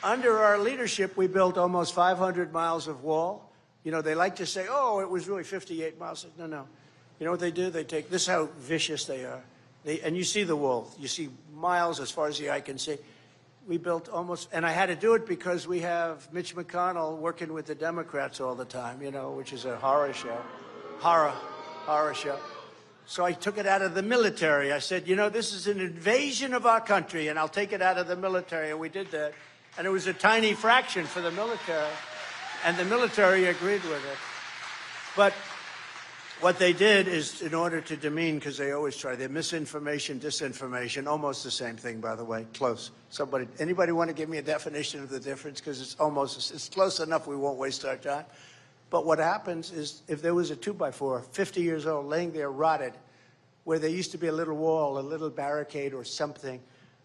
under our leadership, we built almost 500 miles of wall. You know, they like to say, oh, it was really 58 miles. No, no. You know what they do? They take, this is how vicious they are. And you see the wall. You see miles as far as the eye can see. We built almost, and I had to do it because we have Mitch McConnell working with the Democrats all the time, you know, which is a horror show. Horror show. So I took it out of the military. I said, you know, this is an invasion of our country, and I'll take it out of the military. And we did that. And it was a tiny fraction for the military. And the military agreed with it. But what they did is, in order to demean, because they always try, they're misinformation, disinformation, almost the same thing, by the way, close. Anybody want to give me a definition of the difference? Because it's close enough we won't waste our time. But what happens is, if there was a 2x4, 50 years old, laying there rotted, where there used to be a little wall, a little barricade or something,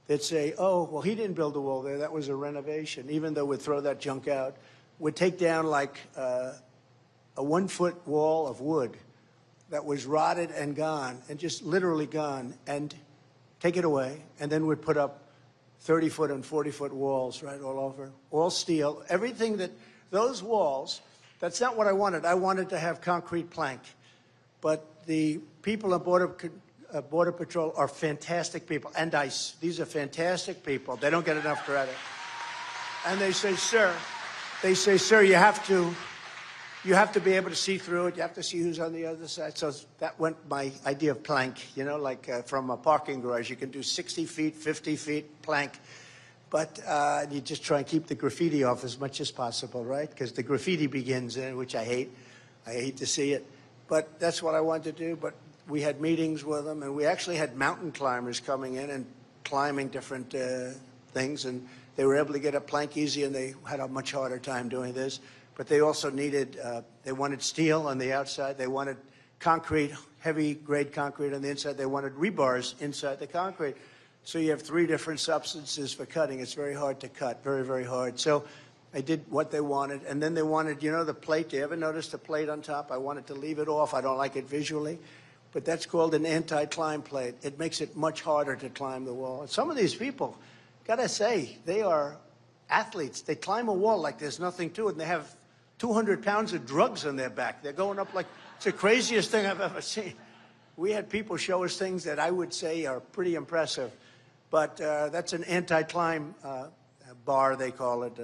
they'd say, oh, well, he didn't build a wall there, that was a renovation, even though we'd throw that junk out. We'd take down like a 1-foot wall of wood that was rotted and gone, and just literally gone, and take it away, and then we'd put up 30-foot and 40-foot walls right all over, all steel, everything that, those walls, that's not what I wanted. I wanted to have concrete plank. But the people at Border Patrol are fantastic people, and ICE. These are fantastic people. They don't get enough credit. And they say, sir, you have to be able to see through it. You have to see who's on the other side. So that went my idea of plank, you know, like from a parking garage. You can do 60 feet, 50 feet plank. But you just try and keep the graffiti off as much as possible, right? Because the graffiti begins in, which I hate. I hate to see it. But that's what I wanted to do. But we had meetings with them, and we actually had mountain climbers coming in and climbing different things. And they were able to get a plank easy, and they had a much harder time doing this. But they also needed, they wanted steel on the outside. They wanted concrete, heavy-grade concrete on the inside. They wanted rebars inside the concrete. So you have 3 different substances for cutting. It's very hard to cut, very, very hard. So I did what they wanted. And then they wanted, you know, the plate. Do you ever notice the plate on top? I wanted to leave it off. I don't like it visually. But that's called an anti-climb plate. It makes it much harder to climb the wall. And some of these people, gotta say, they are athletes. They climb a wall like there's nothing to it, and they have 200 pounds of drugs on their back. They're going up like, it's the craziest thing I've ever seen. We had people show us things that I would say are pretty impressive. But that's an anti-climb bar, they call it.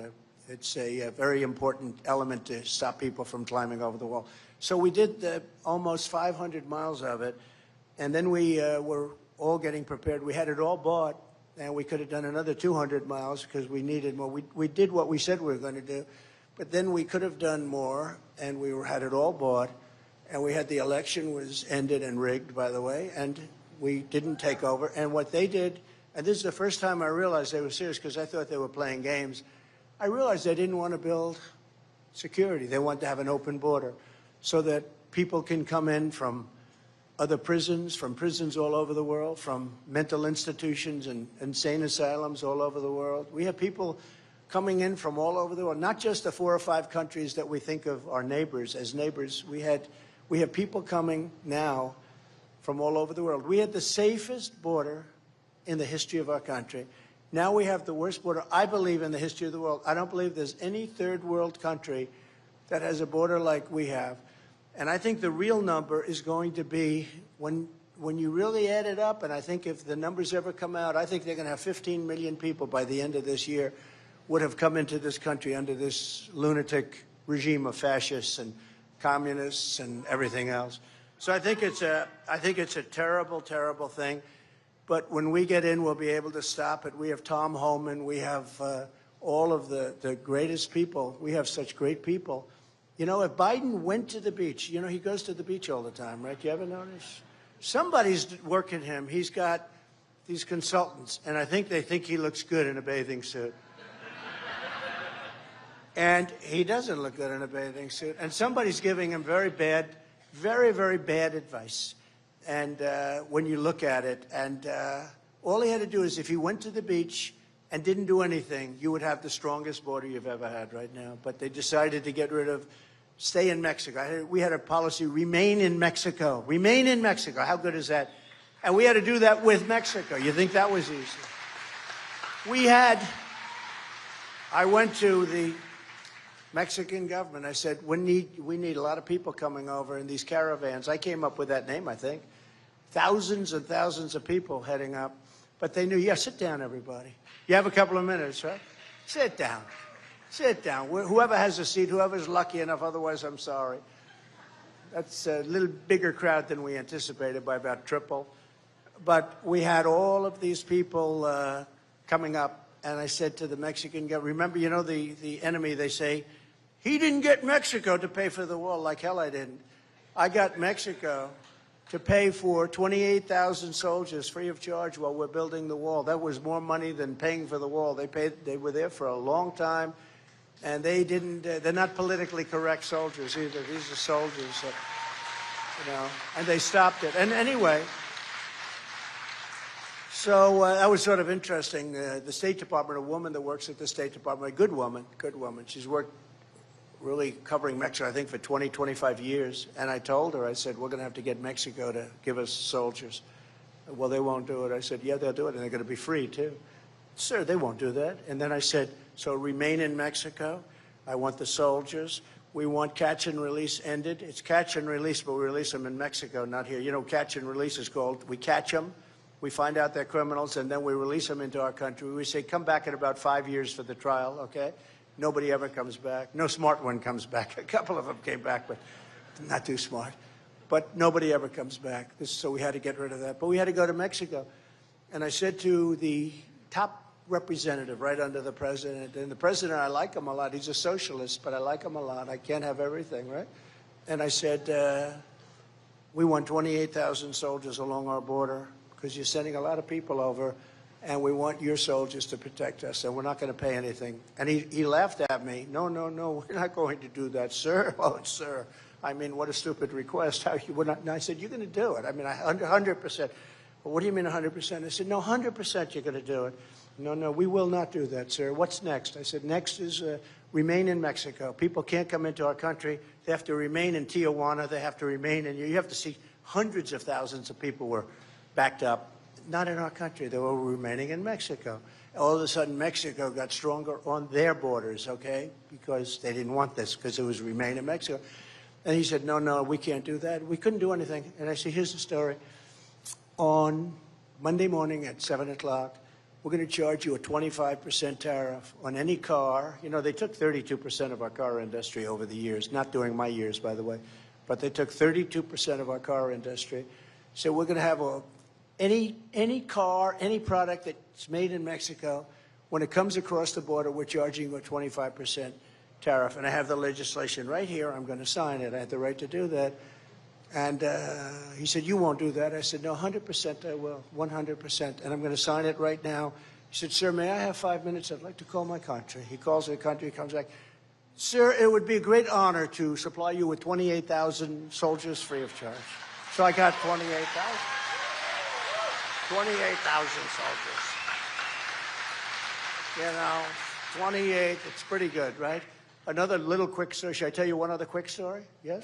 It's a very important element to stop people from climbing over the wall. So we did almost 500 miles of it, and then we were all getting prepared. We had it all bought, and we could have done another 200 miles because we needed more. We did what we said we were going to do, but then we could have done more, and we had it all bought, and we had the election was ended and rigged, by the way, and we didn't take over. And what they did, and this is the first time I realized they were serious because I thought they were playing games. I realized they didn't want to build security. They wanted to have an open border so that people can come in from other prisons, from prisons all over the world, from mental institutions and insane asylums all over the world. We have people coming in from all over the world, not just the 4 or 5 countries that we think of our neighbors as neighbors. We have people coming now from all over the world. We had the safest border in the history of our country. Now we have the worst border, I believe, in the history of the world. I don't believe there's any third world country that has a border like we have. And I think the real number is going to be, when you really add it up, and I think if the numbers ever come out, I think they're going to have 15 million people by the end of this year would have come into this country under this lunatic regime of fascists and communists and everything else. So I think it's a terrible, terrible thing. But when we get in, we'll be able to stop it. We have Tom Homan. We have all of the greatest people. We have such great people. You know, if Biden went to the beach, you know, he goes to the beach all the time, right? You ever notice? Somebody's working him. He's got these consultants, and I think they think he looks good in a bathing suit. And he doesn't look good in a bathing suit. And somebody's giving him very bad, very, very bad advice. And when you look at it, and all he had to do is, if he went to the beach and didn't do anything, you would have the strongest border you've ever had right now. But they decided to get rid of, stay in Mexico. We had a policy, remain in Mexico. Remain in Mexico. How good is that? And we had to do that with Mexico. You think that was easy? We had, I went to the Mexican government. I said, we need a lot of people coming over in these caravans. I came up with that name, I think. Thousands and thousands of people heading up. But they knew, yeah, sit down, everybody. You have a couple of minutes, right? Sit down. Sit down. Whoever has a seat, whoever's lucky enough, otherwise I'm sorry. That's a little bigger crowd than we anticipated by about triple. But we had all of these people coming up, and I said to the Mexican government, remember, you know, the enemy, they say, he didn't get Mexico to pay for the wall. Like hell I didn't. I got Mexico to pay for 28,000 soldiers free of charge while we're building the wall. That was more money than paying for the wall. They were there for a long time, and they're not politically correct soldiers either. These are soldiers that, you know, and they stopped it. And anyway, so that was sort of interesting. The State Department, a woman that works at the State Department, a good woman. She's worked really covering Mexico, I think, for 20, 25 years. And I told her, I said, we're going to have to get Mexico to give us soldiers. Well, they won't do it. I said, yeah, they'll do it, and they're going to be free, too. Sir, they won't do that. And then I said, so remain in Mexico. I want the soldiers. We want catch and release ended. It's catch and release, but we release them in Mexico, not here. You know, catch and release is called, we catch them, we find out they're criminals, and then we release them into our country. We say, come back in about 5 years for the trial, okay? Nobody ever comes back. No smart one comes back. A couple of them came back, but not too smart. But nobody ever comes back. So we had to get rid of that. But we had to go to Mexico. And I said to the top representative right under the president, and the president, I like him a lot. He's a socialist, but I like him a lot. I can't have everything, right? And I said, we want 28,000 soldiers along our border because you're sending a lot of people over, and we want your soldiers to protect us, and we're not going to pay anything. And he laughed at me. No, we're not going to do that, sir. Oh, sir. I mean, what a stupid request. How you would not? And I said, you're going to do it. I mean, 100%. Well, what do you mean 100%? I said, no, 100% you're going to do it. No, we will not do that, sir. What's next? I said, next is remain in Mexico. People can't come into our country. They have to remain in Tijuana. They have to remain in, you have to see hundreds of thousands of people were backed up. Not in our country. They were remaining in Mexico. All of a sudden, Mexico got stronger on their borders, okay, because they didn't want this, because it was remain in Mexico. And he said, no, we can't do that. We couldn't do anything. And I said, here's the story. On Monday morning at 7 o'clock, we're going to charge you a 25% tariff on any car. You know, they took 32% of our car industry over the years, not during my years, by the way, but they took 32% of our car industry. So we're going to have any car, any product that's made in Mexico, when it comes across the border, we're charging you a 25% tariff. And I have the legislation right here. I'm going to sign it. I have the right to do that. And he said, you won't do that. I said, no, 100% I will, 100%. And I'm going to sign it right now. He said, sir, may I have 5 minutes? I'd like to call my country. He calls the country, he comes back. Sir, it would be a great honor to supply you with 28,000 soldiers free of charge. So I got 28,000. 28,000 soldiers. You know, 28, it's pretty good, right? Another little quick story. Should I tell you one other quick story? Yes?